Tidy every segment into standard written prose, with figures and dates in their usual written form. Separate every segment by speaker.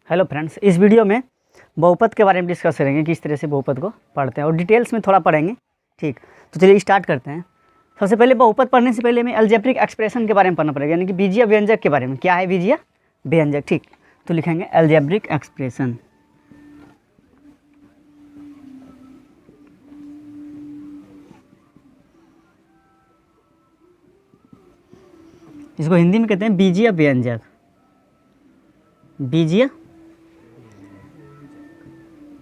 Speaker 1: Hello friends, इस video में बहुपद के बारे में डिस्कस करेंगे, किस तरह से बहुपद को पढ़ते हैं और डिटेल्स में थोड़ा पढ़ेंगे। ठीक, तो चलिए स्टार्ट करते हैं। सबसे पहले बहुपद पढ़ने से पहले हमें अलजेब्रिक एक्सप्रेशन के बारे में पढ़ना पड़ेगा, यानी कि बीजीय व्यंजक के बारे में। क्या है बीजीय व्यंजक? ठीक, तो लिखेंगे अलजेब्रिक एक्सप्रेशन। इसको हिंदी में कहते हैं बीजीय व्यंजक। बीजीय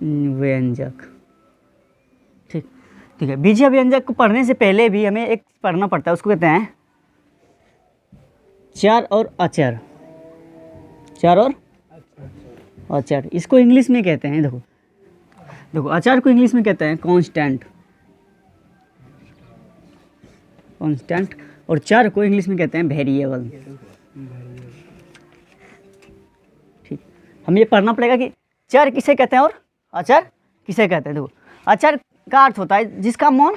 Speaker 1: व्यंजक, ठीक है। बीजीय व्यंजक को पढ़ने से पहले भी हमें एक पढ़ना पड़ता है, उसको कहते हैं चर और अचर। चर और अचर, इसको इंग्लिश में कहते हैं, देखो अचर को इंग्लिश में कहते हैं कांस्टेंट, और चर को इंग्लिश में कहते हैं वेरिएबल। ठीक, हमें ये पढ़ना पड़ेगा कि चर किसे कहते हैं और अचर किसे कहते हैं। देखो, अचर का अर्थ होता है जिसका मान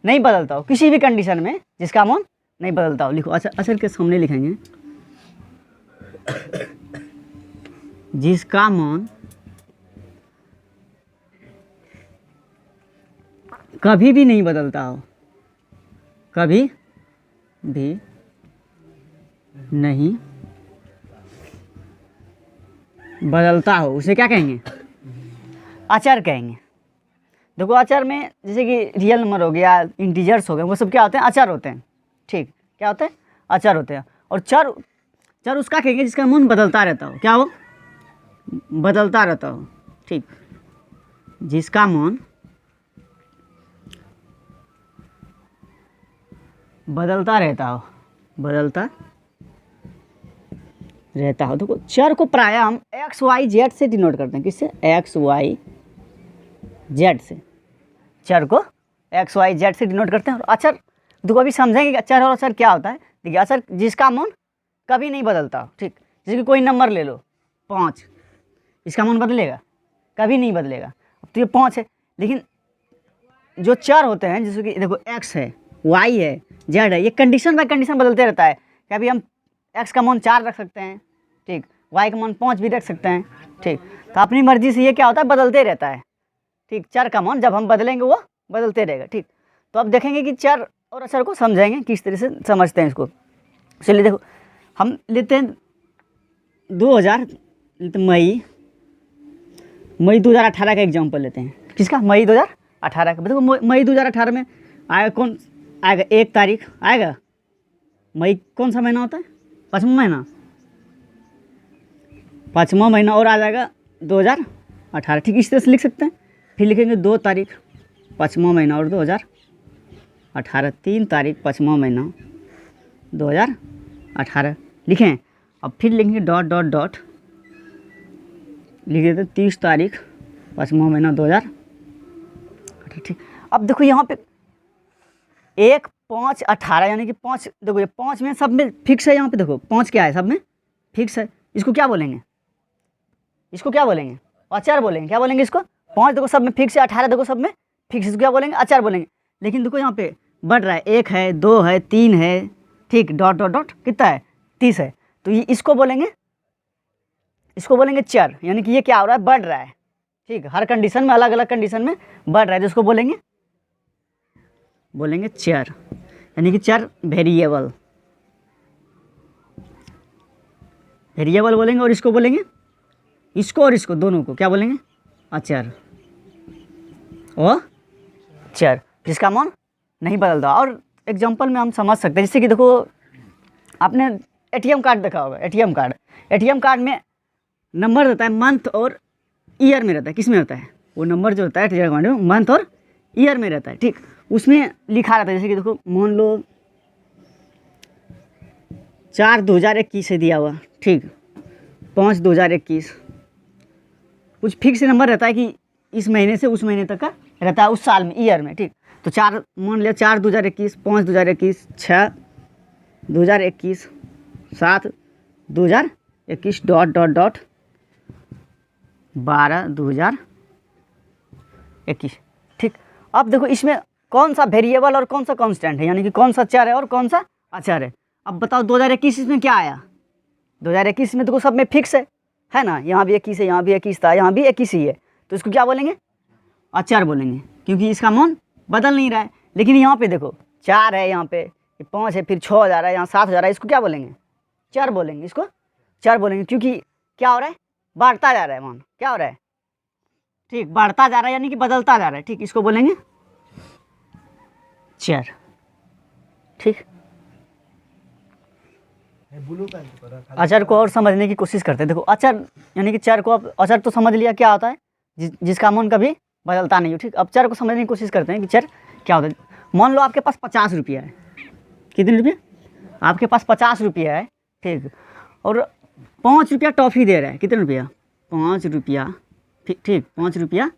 Speaker 1: नहीं बदलता हो किसी भी कंडीशन में, जिसका मान नहीं बदलता हो। लिखो, अचर के सामने लिखेंगे जिसका मान कभी भी नहीं बदलता हो, कभी भी नहीं बदलता हो, उसे क्या कहेंगे? अचर कहेंगे। देखो, अचर में जैसे कि रियल नंबर हो गया, इंटीजर्स हो गए, वो सब क्या होते हैं? अचर होते हैं। ठीक, क्या होते हैं? अचर होते हैं। और चर उसका कहेंगे जिसका मान बदलता रहता हो। क्या हो? बदलता रहता हो। ठीक, जिसका मान बदलता रहता हो, देखो, चर को प्रायः हम एक्स वाई जेड से डिनोट करते हैं। किससे? एक्स वाई जेड से। चर को एक्स वाई जेड से डिनोट करते हैं। और अचर, देखो अभी समझेंगे कि चर और अचर क्या होता है। देखिए, अचर जिसका मान कभी नहीं बदलता हो। ठीक, जैसे कि कोई नंबर ले लो 5, इसका मान बदलेगा? कभी नहीं बदलेगा। अब तो ये 5 है, लेकिन जो चर होते हैं, जैसे कि देखो एक्स है, वाई है, जेड है, ये कंडीशन बाय कंडीशन बदलते रहता है। कभी हम एक्स का मान 4 रख सकते हैं, ठीक, वाई का मान 5 भी रख सकते हैं। ठीक, तो अपनी मर्जी से ये क्या होता है? बदलते रहता है। ठीक, चर का मान जब हम बदलेंगे वो बदलते रहेगा। ठीक, तो अब देखेंगे कि चर और अचर को समझेंगे, किस तरह से समझते हैं इसको। चलिए देखो, हम लेते हैं 2000 मई 2018 का एग्जाम्पल लेते हैं। किसका? मई 2018 का। देखो, मई 2018 में आएगा कौन? आएगा 1 तारीख आएगा। मई कौन सा महीना होता है? 5वां महीना, 5वां महीना, और आ जाएगा 2018। ठीक, इस तरह से लिख सकते हैं। फिर लिखेंगे 2 तारीख 5वां महीना और 2018, 3 तारीख 5वां महीना 2018 लिखें। अब फिर लिखेंगे डॉट डॉट डॉट, लिख देते 30 तारीख 5वां महीना 2018। ठीक, अब देखो यहाँ पे 1, 5, 18, यानी कि 5, देखो ये 5 में सब में फिक्स है। यहाँ पे देखो 5 क्या है? सब में फिक्स है। इसको क्या बोलेंगे? इसको क्या बोलेंगे? अचर बोलेंगे। क्या बोलेंगे इसको? 5 देखो सब में फिक्स है, 18 देखो सब में फिक्स है, इसको क्या बोलेंगे? अचर बोलेंगे। लेकिन देखो यहाँ पे बढ़ रहा है, 1 है, 2 है, 3 है, ठीक, डॉट डॉट डॉट, कितना है? 30 है। तो ये इसको बोलेंगे चर, यानी कि ये क्या हो रहा है? बढ़ रहा है। ठीक, हर कंडीशन में, अलग अलग कंडीशन में बढ़ रहा है, जिसको बोलेंगे चर, यानी कि चर वेरिएबल बोलेंगे। और इसको बोलेंगे, इसको और इसको दोनों को क्या बोलेंगे? अचर और चर, जिसका मान नहीं बदलता। और एग्जांपल में हम समझ सकते हैं, जैसे कि देखो, आपने एटीएम कार्ड देखा होगा। एटीएम कार्ड में नंबर रहता है मंथ और ईयर में रहता है। किस में रहता है? वो नंबर जो होता है एटीएम कार्ड में मंथ और ईयर में रहता है। ठीक, उसमें लिखा रहता है, जैसे कि देखो, मान लो 4/2021 से दिया हुआ, ठीक, 5/2021, कुछ फिक्स नंबर रहता है कि इस महीने से उस महीने तक का रहता है, उस साल में, ईयर में। ठीक, तो 4 मान लिया, 4/2021, 5/2021, 6/2021, 7/2021, डॉट डॉट डॉट 12/2021। ठीक, अब देखो इसमें कौन सा वेरिएबल और कौन सा कांस्टेंट है, यानी कि कौन सा चर है और कौन सा अचर है। अब बताओ 2021 इसमें क्या आया? 2021 में देखो सब में फिक्स है, है ना, यहाँ भी 21 है, यहाँ भी 21 था, यहाँ भी 21 ही है, तो इसको क्या बोलेंगे? अचर बोलेंगे, क्योंकि इसका मान बदल नहीं रहा है। लेकिन यहाँ पे देखो 4 है, यहाँ पे 5 है, फिर 6 हो जा रहा है, यहाँ 7 हो जा रहा है, इसको क्या बोलेंगे? चर बोलेंगे, इसको चर बोलेंगे, क्योंकि क्या हो रहा है? बढ़ता जा रहा है मान, क्या हो रहा है? ठीक, बढ़ता जा रहा है यानी कि बदलता जा रहा है, ठीक, इसको बोलेंगे चर। ठीक, अचर को और समझने की कोशिश करते हैं। देखो अचर यानी कि चर को, अब अचर तो समझ लिया क्या होता है, जिसका मान कभी बदलता नहीं हो। ठीक, अब चर को समझने की कोशिश करते हैं कि चर क्या होता है। मान लो आपके पास 50 रुपया है, कितने रुपये? आपके पास 50 रुपया है, ठीक, और 5 रुपया टॉफ़ी दे रहा है, कितने रुपया? 5 रुपया, ठीक ठीक, 5 रुपया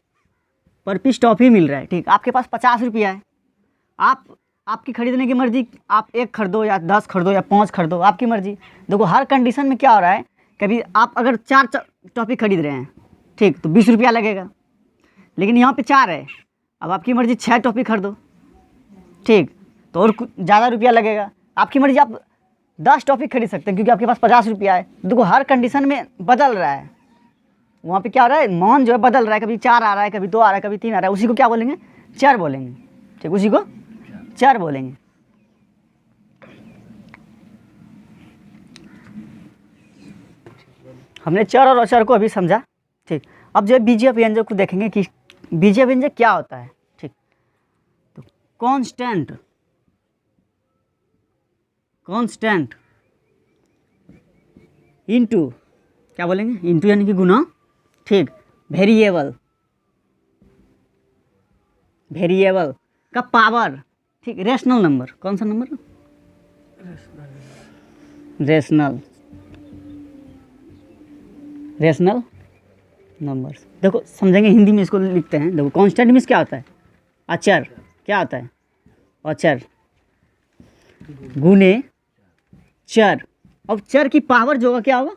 Speaker 1: पर पीस टॉफ़ी मिल रहा है। ठीक, आपके पास 50 रुपया है, आपकी खरीदने की मर्जी, आप 1 खरीदो या 10 खरीदो या 5 खरीदो, आपकी मर्जी। देखो हर कंडीशन में क्या हो रहा है, कभी आप अगर 4 टॉफ़ी खरीद रहे हैं, ठीक, तो 20 रुपया लगेगा, लेकिन यहाँ पे 4 है, अब आपकी मर्जी 6 टॉफ़ी खरीदो, ठीक, तो और ज़्यादा रुपया लगेगा, आपकी मर्जी, आप 10 टॉफ़ी खरीद सकते हैं क्योंकि आपके पास 50 रुपया है। देखो हर कंडीशन में बदल रहा है, वहाँ पे क्या हो रहा है, मान जो है बदल रहा है, कभी 4 आ रहा है, कभी 2 आ रहा है, कभी 3 आ रहा है, उसी को क्या बोलेंगे? चर बोलेंगे। ठीक, उसी को चर बोलेंगे। हमने चर और अचर को अभी समझा। ठीक, अब जो है बीजीय व्यंजक को देखेंगे कि बीजीय व्यंजक क्या होता है। ठीक, तो कांस्टेंट इनटू, क्या बोलेंगे? इनटू यानी कि गुना। ठीक, वेरिएबल का पावर। ठीक, रेशनल नंबर, कौन सा नंबर? Rational numbers. देखो समझेंगे, हिंदी में इसको लिखते हैं। देखो कांस्टेंट मीन्स क्या होता है? अचर। क्या होता है? अचर गुने चर। अब चर की पावर जो होगा क्या होगा?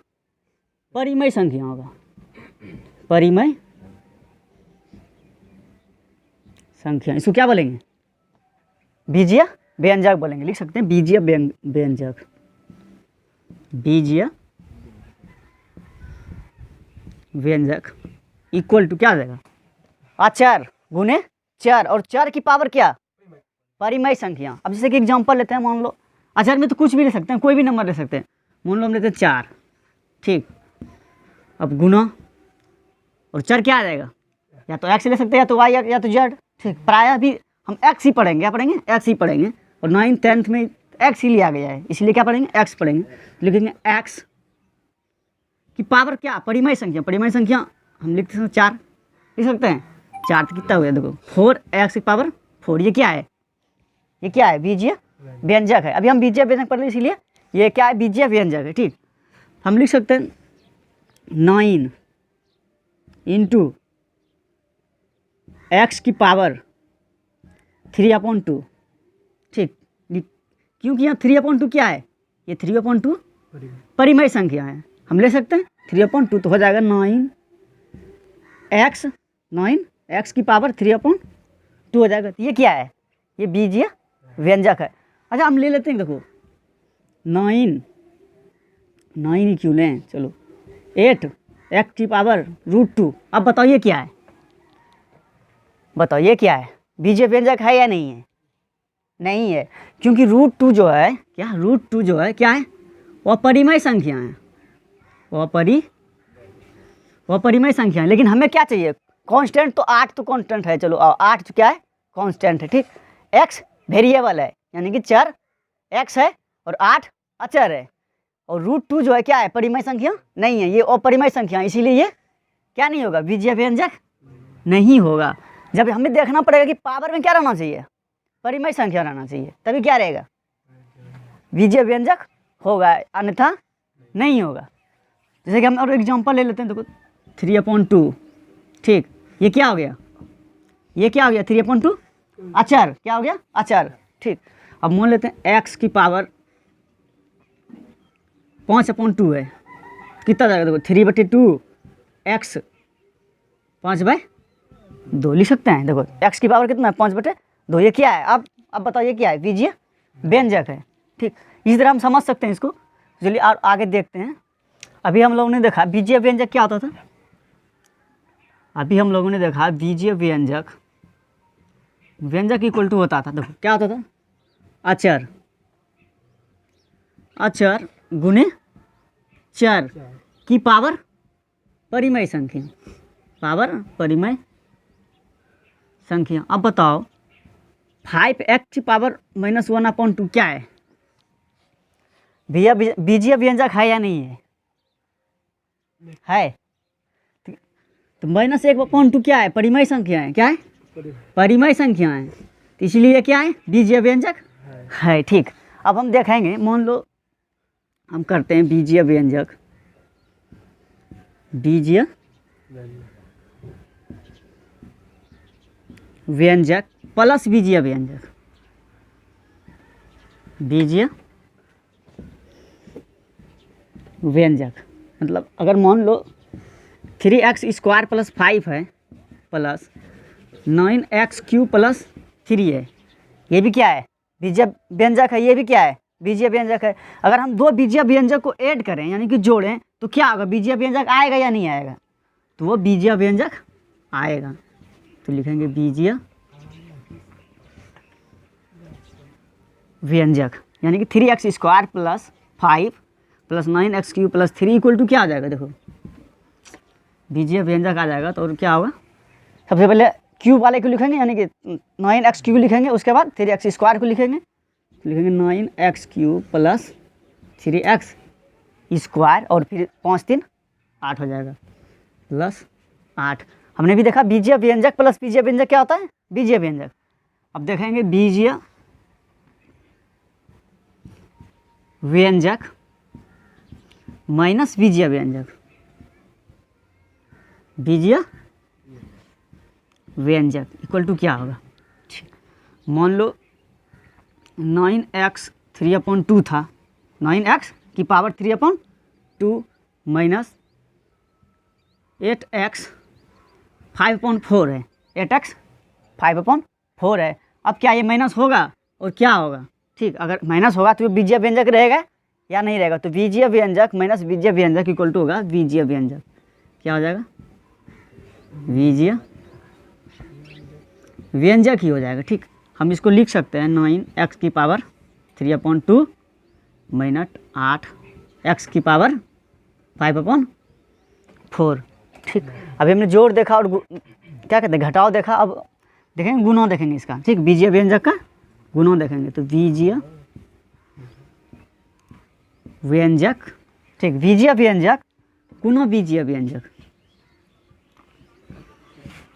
Speaker 1: परिमेय संख्या होगा, परिमेय संख्या। इसको क्या बोलेंगे? बीजीय व्यंजक बोलेंगे। लिख सकते हैं बीजीय व्यंजक। बीजीय व्यंजक इक्वल टू क्या हो जाएगा? अचर गुने चर, और चर की पावर क्या? परिमेय संख्या। अब जैसे कि एग्जांपल लेते हैं, मान लो अचर में तो कुछ भी ले सकते हैं, कोई भी नंबर ले सकते हैं। मान लो हम लेते हैं 4। ठीक, अब गुना और चर क्या आ जाएगा? या तो एक्स ले सकते हैं, या तो वाई, या तो जेड। ठीक, प्रायः भी हम एक्स ही पढ़ेंगे। क्या पढ़ेंगे? एक्स ही पढ़ेंगे, और 9th 10th में एक्स ही लिया गया है, इसलिए क्या पढ़ेंगे? एक्स पढ़ेंगे। लिखेंगे एक्स की पावर क्या? परिमेय संख्या। परिमेय संख्या हम लिखते हैं 4, लिख सकते हैं। 4 तो कितना हो गया? देखो 4x की पावर 4। ये क्या है? ये क्या है? बीजीय व्यंजक है। अभी हम बीजीय व्यंजक पढ़ रहे हैं, इसीलिए ये क्या है? बीजीय व्यंजक है। ठीक, हम लिख सकते हैं 9 इंटू एक्स की पावर 3/2। ठीक, क्योंकि यहाँ 3/2 क्या है? ये 3/2 परिमेय संख्या है, हम ले सकते हैं 3/2, तो हो जाएगा 9x की पावर 3/2 हो जाएगा। तो ये क्या है? ये बीजीय व्यंजक है। अच्छा हम ले लेते हैं, देखो 9 ही क्यों लें, चलो 8x की पावर √2। अब बताओ ये क्या है? बताओ ये क्या है? बीजीय व्यंजक है या नहीं है? नहीं है, क्योंकि √2 जो है क्या? √2 जो है क्या है? वह परिमेय संख्या है, वह परिमेय संख्या है। लेकिन हमें क्या चाहिए? कांस्टेंट। तो 8 तो कांस्टेंट है, चलो 8 तो क्या है? कांस्टेंट है। ठीक, x वेरिएबल है, यानी कि चर x है, और 8 अचर है, और √2 जो है क्या है? परिमेय संख्या नहीं है, ये अपरिमेय संख्या है, इसीलिए ये क्या नहीं होगा? बीजीय व्यंजक नहीं होगा। जब हमें देखना पड़ेगा कि पावर में क्या रहना चाहिए? परिमेय संख्या रहना चाहिए, तभी क्या रहेगा? बीजीय व्यंजक होगा, अन्यथा नहीं होगा। जैसे कि हम और एग्जांपल ले लेते हैं, देखो 3/2। ठीक, ये क्या हो गया? ये क्या हो गया? 3/2 अचर। क्या हो गया? अचर। ठीक, अब मान लेते हैं एक्स की पावर 5/2 है, कितना जाएगा? देखो 3/2 एक्स 5/2 लिख सकते हैं। देखो एक्स की पावर कितना है? 5/2। ये क्या है? अब बताओ ये क्या है? बीजीय व्यंजक है। ठीक, इस तरह हम समझ सकते हैं इसको। चलिए और आगे देखते हैं। अभी हम लोगों ने देखा बीजीय व्यंजक क्या होता था। अभी हम लोगों ने देखा बीजीय व्यंजक, व्यंजक इक्वल टू होता था, देखो क्या होता था, अचर, अचर गुने चर की पावर परिमेय संख्या, पावर परिमेय संख्या। अब बताओ 5x की पावर -1/2 क्या है भैया? बीजीय व्यंजक है या नहीं है? है। तो -1/2 क्या है? परिमेय संख्या है। क्या है? परिमेय संख्या है, तो इसलिए क्या है? बीजीय व्यंजक है। ठीक, अब हम देखेंगे, मान लो हम करते हैं बीजीय व्यंजक, बीजीय व्यंजक प्लस बीजीय व्यंजक, बीजीय व्यंजक मतलब अगर मान लो 3x² + 5 है प्लस 9x³ + 3 है, ये भी क्या है? बीजीय व्यंजक है। ये भी क्या है? बीजीय व्यंजक है। अगर हम दो बीजीय व्यंजक को ऐड करें यानी कि जोड़ें तो क्या होगा? बीजीय व्यंजक आएगा या नहीं आएगा? तो वो बीजीय व्यंजक आएगा। तो लिखेंगे बीजीय व्यंजक यानी कि 3x² + 5 + 9x³ + 3 = क्या आ जाएगा? देखो बीजीय व्यंजक आ जाएगा। तो और क्या होगा? सबसे पहले क्यूब वाले को लिखेंगे यानी कि 9x³ लिखेंगे, उसके बाद 3x² को लिखेंगे, तो लिखेंगे 9x³ + 3x² और फिर 5 3 8 हो जाएगा +8। हमने भी देखा बीजीय व्यंजक प्लस बीजीय व्यंजक क्या होता है? बीजीय व्यंजक। अब देखेंगे बीजीय व्यंजक माइनस बीजीय व्यंजक, बीजीय व्यंजक इक्वल टू क्या होगा? मान लो 9x 3/2 था, 9x की पावर 3/2 माइनस 8x 5/4 है, 8x 5/4 है। अब क्या ये माइनस होगा और क्या होगा? ठीक, अगर माइनस होगा तो बीजीय व्यंजक रहेगा या नहीं रहेगा? तो बीजीय व्यंजक माइनस बीजीय व्यंजक इक्वल टू होगा बीजीय व्यंजक। क्या हो जाएगा? बीजीय व्यंजक ही हो जाएगा। ठीक, हम इसको लिख सकते हैं 9x की पावर 3/2 माइनस 8x की पावर 5/4। ठीक, अभी हमने जोड़ देखा और क्या कहते हैं घटाव देखा। अब देखेंगे गुणों देखेंगे इसका। ठीक, बीजीय व्यंजक का गुणों देखेंगे। तो बीजीय व्यंजक, ठीक, बीजीय व्यंजक गुणों बीजीय व्यंजक,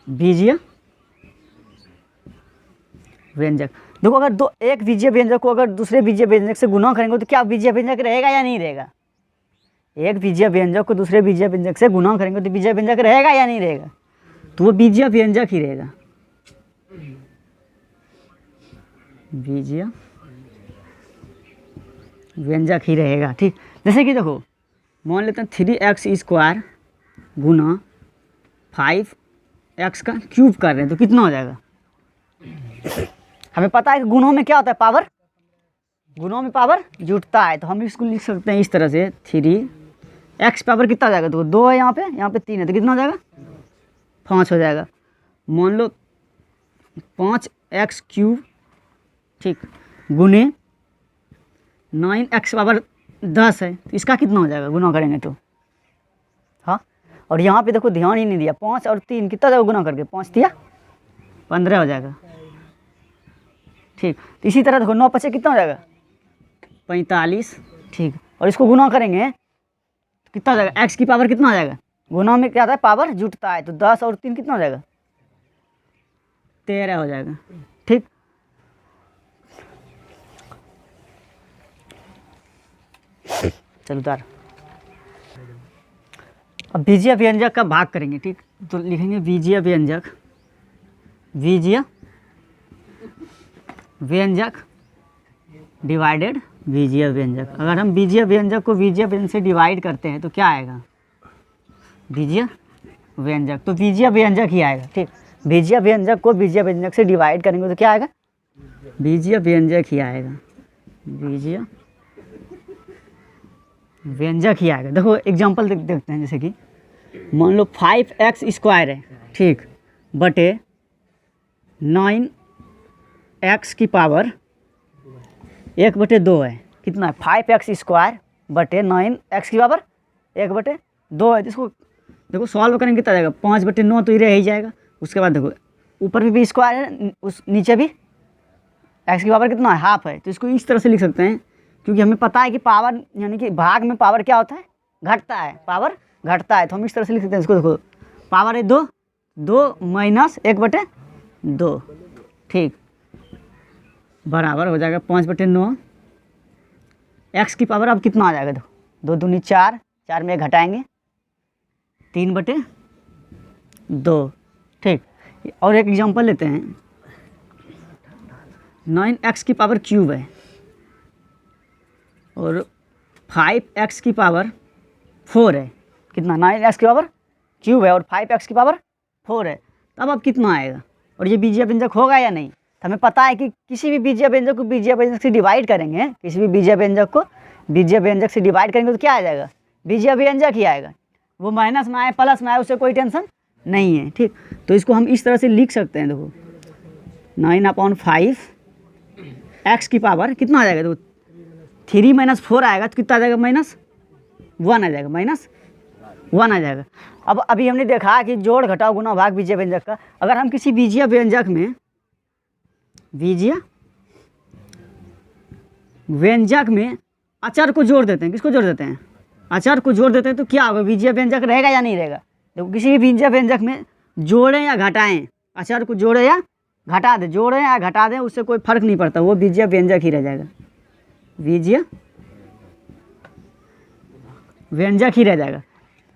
Speaker 1: बीजीय व्यंजक। देखो अगर दो एक बीजीय व्यंजक को अगर दूसरे बीजीय व्यंजक से गुणा करेंगे तो क्या बीजीय व्यंजक रहेगा या नहीं रहेगा? एक बीजीय व्यंजक को दूसरे बीजीय व्यंजक से गुणा करेंगे तो बीजीय व्यंजक रहेगा या नहीं रहेगा? तो वो बीजीय व्यंजक ही रहेगा, बीजीय व्यंजक ही रहेगा। ठीक, जैसे कि देखो मान लेते हैं 3x² गुना 5x का क्यूब कर रहे हैं तो कितना हो जाएगा? हमें पता है कि गुणों में क्या होता है? पावर, गुणों में पावर जुटता है। तो हम इसको लिख सकते हैं इस तरह से 3x पावर कितना हो जाएगा? तो 2 है यहाँ पे 3 है, तो कितना हो जाएगा? 5 हो जाएगा। मान लो 5x³, ठीक, गुने 9x पावर 10 है, तो इसका कितना हो जाएगा गुना करेंगे तो? हाँ, और यहाँ पे देखो ध्यान ही नहीं दिया, 5 और 3 कितना जाएगा गुना करके? 5 दिया 15 हो जाएगा। ठीक, तो इसी तरह देखो 9 5 कितना हो जाएगा? 45। ठीक, और इसको गुना करेंगे तो कितना हो जाएगा? x की पावर कितना हो जाएगा? गुना में क्या होता है? पावर जुटता है। तो 10 और 3 कितना हो जाएगा? 13 हो जाएगा। ठीक, चलो उतार। अब बीजीय व्यंजक का भाग करेंगे। ठीक, तो लिखेंगे बीजीय व्यंजक, बीजीय व्यंजक डिवाइडेड बीजीय व्यंजक। अगर हम बीजीय व्यंजक को बीजीय व्यंजक से डिवाइड करते हैं तो क्या आएगा? बीजीय व्यंजक। तो बीजीय व्यंजक ही आएगा। ठीक, बीजीय व्यंजक को बीजीय व्यंजक से डिवाइड करेंगे तो क्या आएगा? बीजीय व्यंजक ही आएगा, बीजीय व्यंजक ही आएगा। देखो एग्जांपल देखते हैं, जैसे कि मान लो 5x² है, ठीक, बटे 9x की पावर 1/2 है। कितना है? 5x² बटे 9x की पावर 1/2 है। जिसको देखो सॉल्व करेंगे कितना जाएगा? 5/9 तो ये रह ही जाएगा। उसके बाद देखो ऊपर भी स्क्वायर है, उस नीचे भी x की पावर कितना है? हाफ है। तो इसको इस तरह से लिख सकते हैं, क्योंकि हमें पता है कि पावर यानी कि भाग में पावर क्या होता है? घटता है, पावर घटता है। तो हम इस तरह से लिख सकते हैं इसको। देखो पावर है 2, 2 माइनस 1/2, ठीक, बराबर हो जाएगा 5/9। x की पावर अब कितना आ जाएगा? देखो 2 दूनी 4, 4 में घटाएंगे 3/2, ठीक। और एक एग्जांपल लेते हैं, 9x की पावर क्यूब है और 5x की पावर 4 है। कितना? 9x की पावर क्यूब है और 5x की पावर 4 है। तब अब कितना आएगा? और ये बीजीय व्यंजक होगा या नहीं? तो हमें पता है कि किसी भी बीजीय व्यंजक को बीजीय व्यंजक से डिवाइड करेंगे, किसी भी बीजीय व्यंजक को बीजीय व्यंजक से डिवाइड करेंगे तो क्या आ जाएगा? बीजीय व्यंजक ही आएगा। वो माइनस में आए प्लस में आए उससे कोई टेंशन नहीं है, ठीक। तो इसको हम इस तरह से लिख सकते हैं। देखो 9/5 x की पावर कितना आ जाएगा? देखो 3 - 4 आएगा तो कितना आ जाएगा? -1 आ जाएगा, -1 आ जाएगा। अब अभी हमने देखा कि जोड़ घटाव गुणा भाग बीजीय व्यंजक का, अगर हम किसी बीजीय व्यंजक में अचर को जोड़ देते हैं, किसको जोड़ देते हैं? अचर को जोड़ देते हैं, तो क्या होगा? बीजीय व्यंजक रहेगा या नहीं रहेगा? देखो किसी भी बीजीय व्यंजक में जोड़ें या घटाएं, अचर को जोड़ें या घटा दें, जोड़ें या घटा दें, उससे कोई फर्क नहीं पड़ता, वो बीजीय व्यंजक ही रह जाएगा, बीजीय व्यंजक ही रह जाएगा।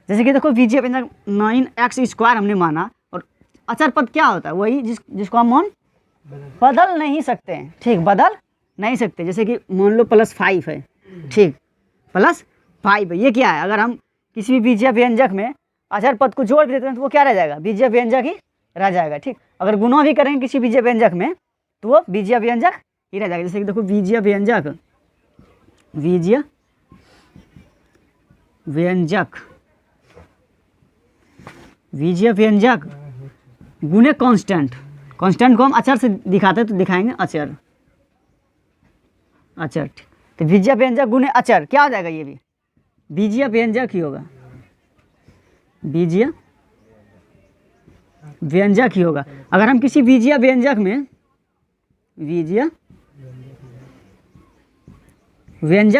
Speaker 1: जैसे कि देखो बीजीय व्यंजक 9x² हमने माना, और अचर पद क्या होता है? वही जिसको हम मान बदल नहीं सकते हैं, ठीक, बदल नहीं सकते। जैसे कि मान लो +5 है, ठीक, +5 है। ये क्या है? अगर हम किसी भी बीजीय व्यंजक में अचर पद को जोड़ देते हैं तो वो क्या रह जाएगा? बीजीय व्यंजक ही रह जाएगा, ठीक। अगर गुणा भी करेंगे किसी बीजीय व्यंजक में तो वो बीजीय व्यंजक ही रह जाएगा। जैसे कि देखो बीजीय व्यंजक गुणे कांस्टेंट को हम अचर से दिखाते हैं, तो दिखाएंगे अचर, ठीक। तो बीजीय व्यंजक गुणे अचर क्या हो जाएगा? ये भी बीजीय व्यंजक ही होगा, बीजीय व्यंजक ही होगा। अगर हम किसी बीजीय व्यंजक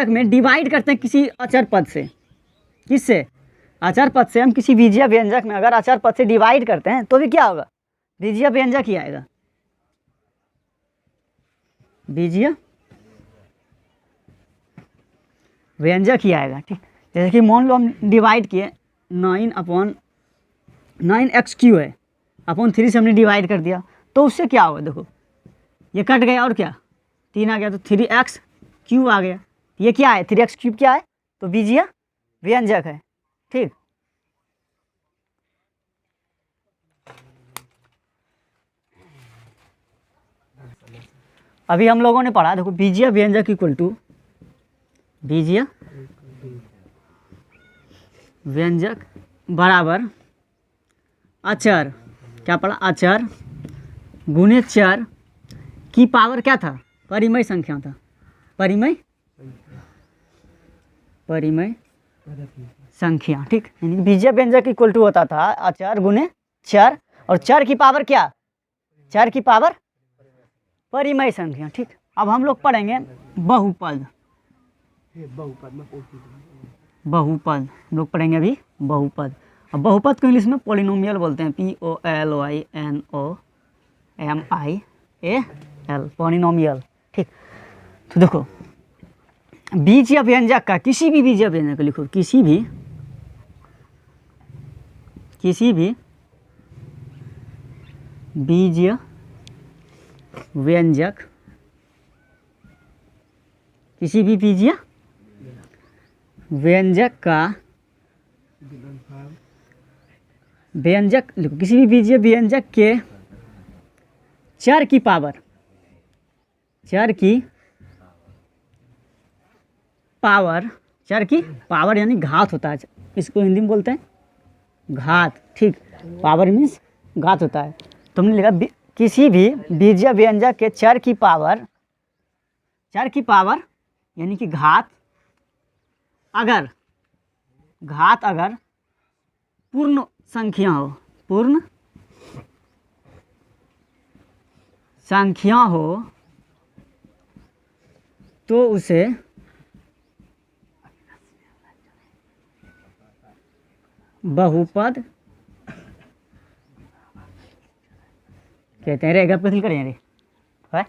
Speaker 1: में डिवाइड करते हैं किसी अचर पद से, किससे? अचर पद से। हम किसी बीजीय व्यंजक में अगर अचर पद से डिवाइड करते हैं तो भी क्या होगा? बीजीय व्यंजक ही आएगा, बीजीय व्यंजक ही आएगा, ठीक। जैसे कि मान लो हम डिवाइड किए 9x³ है, अपॉन 3 से हमने डिवाइड कर दिया, तो उससे क्या होगा? देखो ये कट गया और क्या 3 आ गया, तो 3x³ आ गया। ये क्या है? 3x³ क्या है? तो बीजीय व्यंजक है, ठीक। अभी हम लोगों ने पढ़ा, देखो बीजीय व्यंजक इक्वल टू बीजीय व्यंजक बराबर अचर, क्या पढ़ा? अचर गुणे चर की पावर क्या था? परिमेय संख्या था, परिमेय संख्या, ठीक। यानी बीजीय व्यंजक इक्वल टू होता था अचर गुणे चर, और चर की पावर क्या? चर की पावर परिमेय संख्या, ठीक। अब हम लोग पढ़ेंगे बहुपद हम लोग पढ़ेंगे अभी बहुपद। अब बहुपद को इंग्लिश में पॉलिनोमियल बोलते हैं, POLYNOMIAL, पॉलिनोमियल, ठीक। तो देखो बीजीय व्यंजक का, किसी भी बीजीय व्यंजक को लिखो, किसी भी बीजीय व्यंजक, किसी भी बीजीय व्यंजक का व्यंजक लिखो, किसी भी बीजीय व्यंजक के चर की पावर, चर की पावर यानी घात होता है, इसको हिंदी में बोलते हैं घात। ठीक, पावर मीन्स घात होता है। तो हमने लिखा किसी भी बीजीय व्यंजक के चर की पावर यानी कि घात अगर पूर्ण संख्या हो तो उसे बहुपद कहते हैं। रेगा पे करें रे है।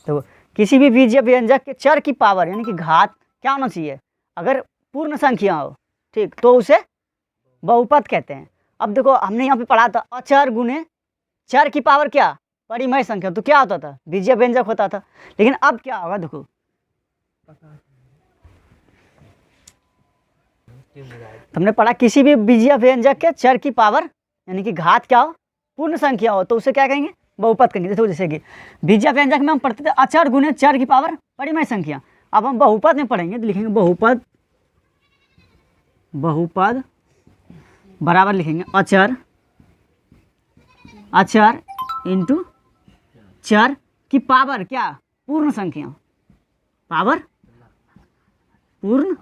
Speaker 1: तो किसी भी बीजीय व्यंजक के चर की पावर यानी कि घात क्या होना चाहिए, अगर पूर्ण संख्या हो, ठीक, तो उसे बहुपद कहते हैं। अब देखो हमने यहाँ पे पढ़ा था अचर गुने चर की पावर क्या, परिमेय संख्या, तो क्या होता था, बीजीय व्यंजक होता था। लेकिन अब क्या होगा देखो, हमने पढ़ा किसी भी बीजीय व्यंजक के चर की पावर यानी कि घात क्या हो, पूर्ण संख्या हो, तो उसे क्या कहेंगे, बहुपद कहेंगे। देखो जैसे कि बीजीय व्यंजक में हम पढ़ते थे अचर गुने चर की पावर परिमेय संख्या। अब हम बहुपद में पढ़ेंगे तो लिखेंगे बहुपद बराबर लिखेंगे अचर इंटू चर की पावर क्या, पूर्ण संख्या, पावर पूर्ण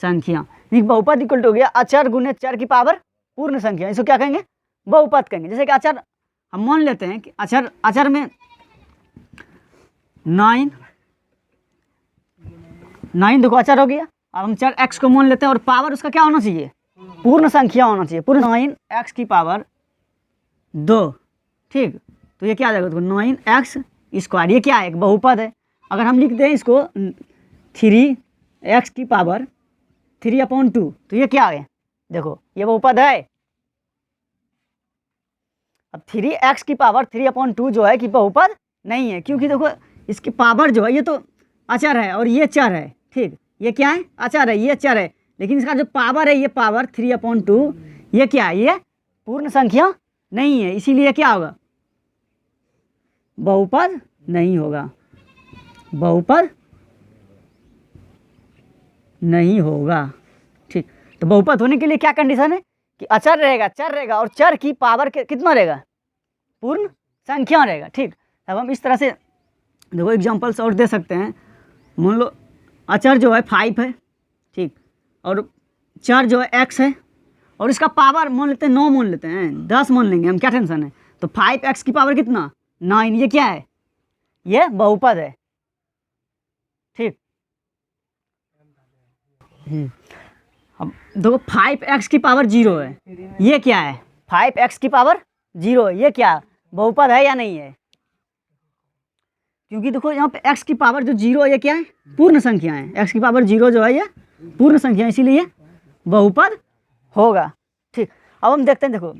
Speaker 1: संख्या। बहुपद इक्वल टू हो गया अचर गुने चर की पावर पूर्ण संख्या, इसको क्या कहेंगे, बहुपद कहेंगे। जैसे कि अचर हम मान लेते हैं कि अचर में 9 देखो अचर हो गया। अब हम चर x को मान लेते हैं और पावर उसका क्या होना चाहिए, पूर्ण संख्या होना चाहिए, पूर्ण 9x की पावर 2। ठीक, तो ये क्या आ जाएगा, देखो 9x स्क्वायर, ये क्या है, एक बहुपद है। अगर हम लिख दें इसको 3x की पावर 3/2, तो ये क्या है, देखो ये बहुपद है। अब 3x की पावर 3/2 जो है कि बहुपद नहीं है, क्योंकि देखो इसकी पावर जो है ये तो अचर है और ये चर है। ठीक, ये क्या है, अचर है, ये चर है, लेकिन इसका जो पावर है ये पावर 3/2 ये क्या है, ये पूर्ण संख्या नहीं है, इसीलिए क्या होगा, बहुपद नहीं होगा, बहुपद नहीं होगा। ठीक, तो बहुपद होने के लिए क्या कंडीशन है कि अचर रहेगा, चर रहेगा और चर की पावर कितना रहेगा, पूर्ण संख्या रहेगा। ठीक, अब हम इस तरह से देखो एग्जांपल्स और दे सकते हैं। मान लो अचर जो है 5 है, ठीक, और चर जो है x है और इसका पावर मान लेते हैं 9, मान लेते हैं 10 मान लेंगे हम, क्या टेंशन है। तो 5x की पावर कितना, 9, ये क्या है, ये बहुपद है। ठीक, अब देखो 5x की पावर 0 है, ये क्या है, 5x की पावर 0 है, ये क्या बहुपद है या नहीं है, क्योंकि देखो यहाँ पे x की पावर जो 0 है ये क्या है, पूर्ण संख्या है, x की पावर 0 जो है ये पूर्ण संख्या है, इसीलिए बहुपद होगा। ठीक, अब हम देखते हैं, देखो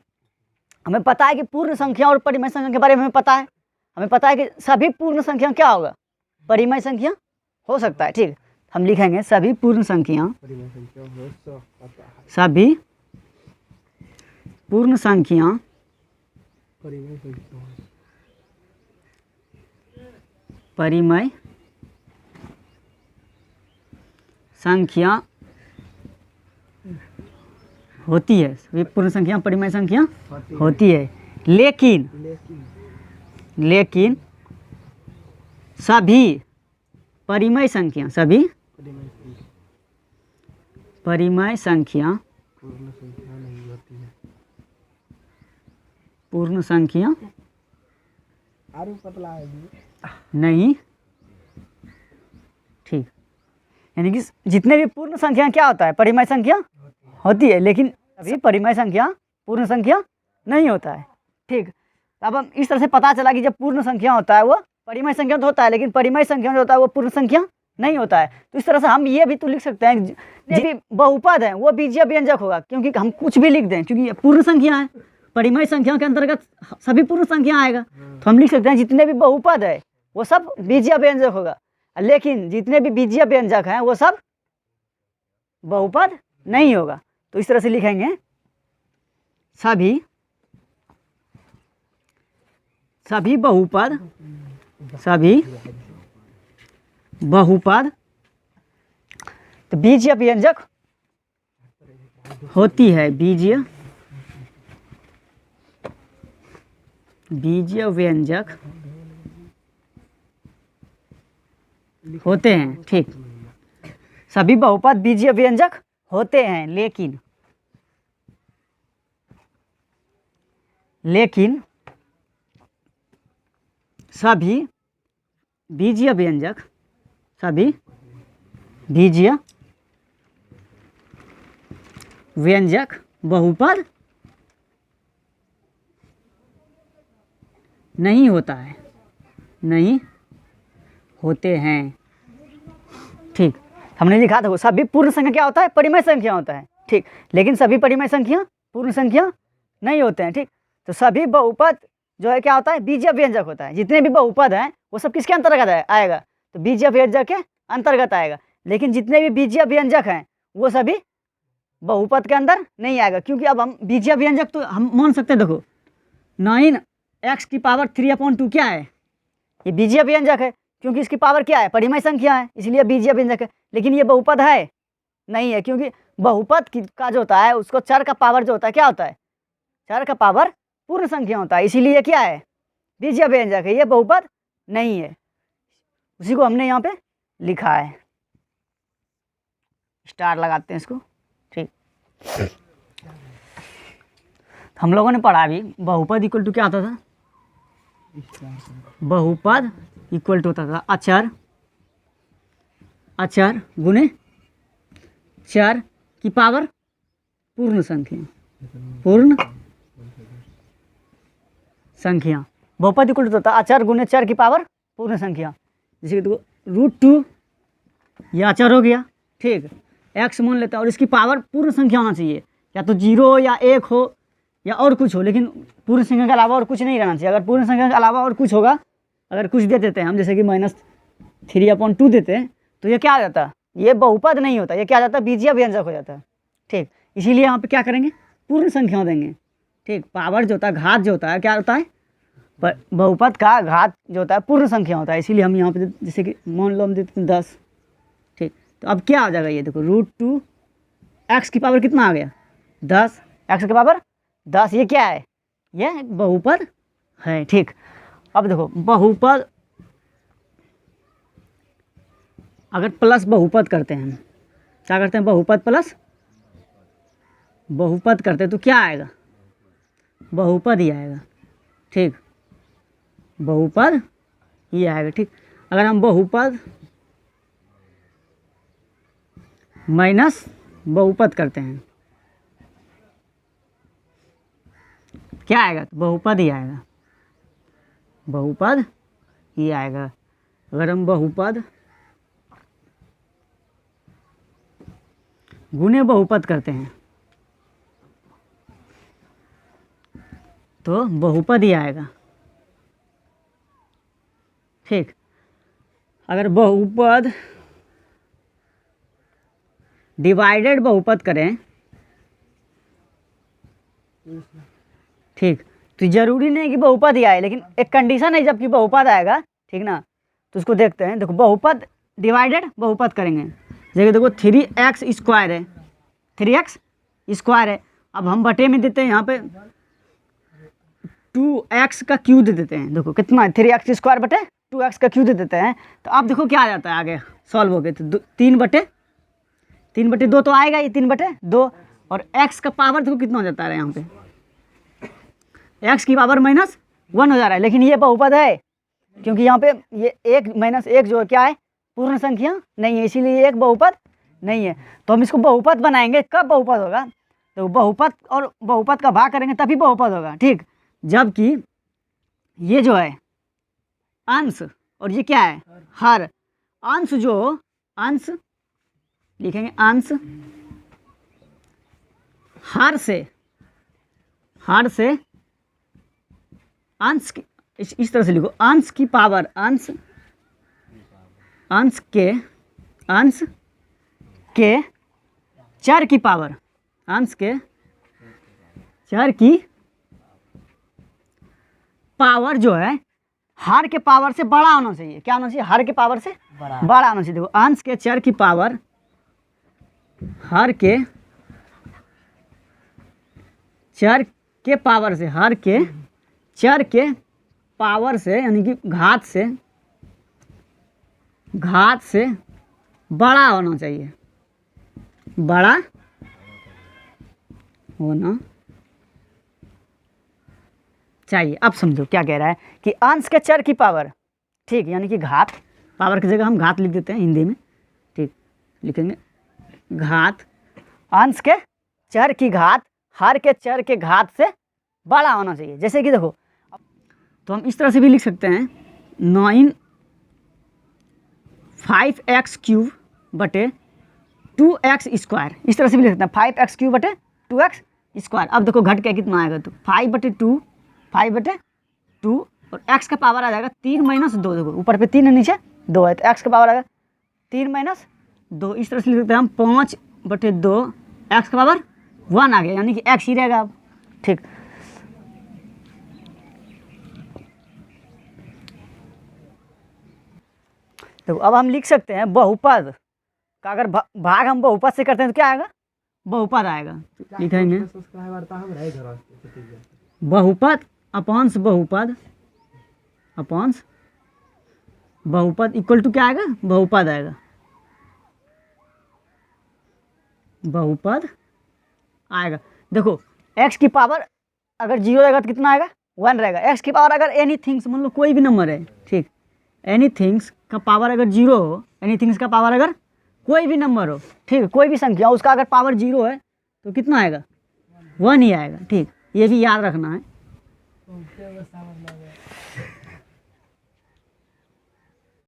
Speaker 1: हमें पता है कि पूर्ण संख्या और परिमेय संख्या के बारे में हमें पता है, हमें पता है कि सभी पूर्ण संख्या क्या होगा, परिमेय संख्या हो सकता है। ठीक, हम लिखेंगे सभी पूर्ण संख्या, सभी पूर्ण संख्या परिमेय संख्या होती है, सभी पूर्ण संख्या परिमेय संख्या होती है, लेकिन सभी परिमेय संख्या, सभी परिमेय संख्या पूर्ण संख्या नहीं। ठीक, यानी कि जितने भी पूर्ण संख्या क्या होता है, परिमेय संख्या होती है, लेकिन अभी परिमेय संख्या पूर्ण संख्या नहीं होता है। ठीक, अब हम इस तरह से पता चला कि जब पूर्ण संख्या होता है वो परिमेय संख्या तो होता है, लेकिन परिमेय संख्या जो होता है वो पूर्ण संख्या नहीं होता है। तो इस तरह से हम ये भी तो लिख सकते हैं जो भी बहुपद है वो बीजीय व्यंजक होगा, क्योंकि हम कुछ भी लिख दें, क्योंकि पूर्ण संख्या है, परिमेय संख्या के अंतर्गत सभी पूर्ण संख्या आएगा, तो हम लिख सकते हैं जितने भी बहुपद है वो सब बीजीय व्यंजक होगा, लेकिन जितने भी बीजीय व्यंजक हैं वो सब बहुपद नहीं होगा। तो इस तरह से लिखेंगे सभी बहुपद तो बीजीय व्यंजक होती है, बीजीय व्यंजक होते हैं। ठीक, सभी बहुपद बीजीय व्यंजक होते हैं, लेकिन सभी बीजीय व्यंजक बहुपद नहीं होता है, नहीं होते हैं। ठीक, हमने लिखा था सभी पूर्ण संख्या क्या होता है, परिमेय संख्या होता है। ठीक, लेकिन सभी परिमेय संख्या पूर्ण संख्या नहीं होते हैं। ठीक, तो सभी बहुपद जो है क्या होता है, बीजीय व्यंजक होता है। जितने भी बहुपद हैं वो सब किसके अंतर्गत आएगा, तो बीजीय व्यंजक के अंतर्गत आएगा। लेकिन जितने भी बीजीय व्यंजक हैं वो सभी बहुपद के अंदर नहीं आएगा, क्योंकि अब हम बीजीय व्यंजक तो हम मान सकते हैं। देखो 9x⁻³ क्या है, ये बीजीय व्यंजक है, क्योंकि इसकी पावर क्या है, परिमेय संख्या है, इसलिए बीजीय व्यंजक है। लेकिन ये बहुपद है नहीं है, क्योंकि बहुपद का जो होता है उसको चर का पावर जो होता है क्या होता है, चर का पावर पूर्ण संख्या होता है, इसीलिए क्या है, बीजीय व्यंजक है, ये बहुपद नहीं है। उसी को हमने यहाँ पे लिखा है, स्टार लगाते हैं इसको। ठीक, हम लोगों ने पढ़ा भी बहुपद इक्वल टू क्या होता था, बहुपद इक्वल टू होता था अचर गुने चर की पावर पूर्ण संख्या। बहुपद इक्वल टू होता है अचर गुने चर की पावर पूर्ण संख्या। जैसे कि देखो √2 ये अचर हो गया। ठीक, x मान लेता है और इसकी पावर पूर्ण संख्या होना चाहिए, या तो 0 या 1 हो या और कुछ हो, लेकिन पूर्ण संख्या के अलावा और कुछ नहीं रहना चाहिए। अगर पूर्ण संख्या के अलावा और कुछ होगा, अगर कुछ दे देते हैं हम, जैसे कि -3/2 देते हैं, तो ये क्या आ जाता है, ये बहुपद नहीं होता, ये क्या आ जाता है, बीजीय व्यंजक हो जाता है। ठीक, इसीलिए यहाँ पे क्या करेंगे, पूर्ण संख्या देंगे। ठीक, पावर जो होता है, घात जो होता है क्या होता है, बहुपद का घात जो होता है पूर्ण संख्या होता है, इसीलिए हम यहाँ पे जैसे कि मान लो हम देते हैं 10। ठीक, तो अब क्या आ जाएगा, ये देखो √2 x की पावर कितना आ गया, 10, x की पावर 10, ये क्या है, ये बहुपद है। ठीक, अब देखो बहुपद अगर प्लस बहुपद करते हैं, क्या करते हैं, बहुपद प्लस बहुपद करते हैं तो क्या आएगा, बहुपद ही आएगा। ठीक, बहुपद ही आएगा। ठीक, अगर हम बहुपद माइनस बहुपद करते हैं क्या आएगा, तो बहुपद ही आएगा, बहुपद ही आएगा। अगर हम बहुपद गुने बहुपद करते हैं तो बहुपद ही आएगा। ठीक, अगर बहुपद डिवाइडेड बहुपद करें, ठीक, तो जरूरी नहीं कि बहुपद ही आए, लेकिन एक कंडीशन है जबकि बहुपद आएगा। ठीक ना, तो उसको देखते हैं। देखो बहुपद डिवाइडेड बहुपद करेंगे, जैसे देखो 3x² है, 3x² है। अब हम बटे में देते हैं यहाँ पे 2x³ दे देते हैं। देखो कितना है, 3x² बटे 2x³ दे देते हैं। तो अब देखो क्या आ जाता है आगे सॉल्व हो गए, तो 3/2 तो आएगा, ये 3/2, और x का पावर देखो कितना हो जाता है यहाँ पे, x की पावर -1 हो जा रहा है। लेकिन ये बहुपद है, क्योंकि यहाँ पे ये 1 - 1 जो क्या है, पूर्ण संख्या नहीं है, इसीलिए एक बहुपद नहीं है। तो हम इसको बहुपद बनाएंगे, कब बहुपद होगा, तो बहुपद और बहुपद का भाग करेंगे तभी बहुपद होगा। ठीक, जबकि ये जो है अंश और ये क्या है, हर, अंश जो अंश लिखेंगे, अंश हर से अंश इस तरह से लिखो, अंश की पावर, अंश के चर की पावर, अंश के चर की पावर जो है हर के पावर से बड़ा होना चाहिए। क्या होना चाहिए, हर के पावर से बड़ा होना चाहिए। देखो अंश के चर की पावर हर के चर के पावर से, हर के चर के पावर से यानी कि घात से बड़ा होना चाहिए, बड़ा होना चाहिए। अब समझो क्या कह रहा है कि अंश के चर की पावर, ठीक, यानी कि घात, पावर की जगह हम घात लिख देते हैं हिंदी में, ठीक, लिखेंगे घात, अंश के चर की घात हर के चर के घात से बड़ा होना चाहिए। जैसे कि देखो, तो हम इस तरह से भी लिख सकते हैं 9 5x³ बटे 2x स्क्वायर, इस तरह से भी लिख सकते हैं 5x³ बटे 2x स्क्वायर। अब देखो घट के कितना आएगा, तो 5/2 और x का पावर आ जाएगा 3 - 2, देखो ऊपर पे 3 है नीचे 2 है, तो x का पावर आएगा 3 - 2। इस तरह से लिख सकते हैं हम 5/2 x का पावर 1 आ गया, यानी कि x ही रहेगा अब, ठीक। तो अब हम लिख सकते हैं बहुपद का अगर भाग हम बहुपद से करते हैं तो क्या आएगा, बहुपद आएगा। लिखेंगे बहुपद अपॉन्स बहुपद, अपॉन्स बहुपद इक्वल टू क्या आएगा, बहुपद आएगा, बहुपद आएगा। देखो x की पावर अगर 0 रहेगा तो कितना आएगा, 1 रहेगा। x की पावर अगर एनी थिंग्स, मान लो कोई भी नंबर है, ठीक, एनी थिंग्स का पावर अगर 0 हो, एनी थिंग्स का पावर अगर कोई भी नंबर हो, ठीक है, कोई भी संख्या उसका अगर पावर 0 है तो कितना आएगा, 1 ही आएगा, ठीक, ये भी याद रखना है।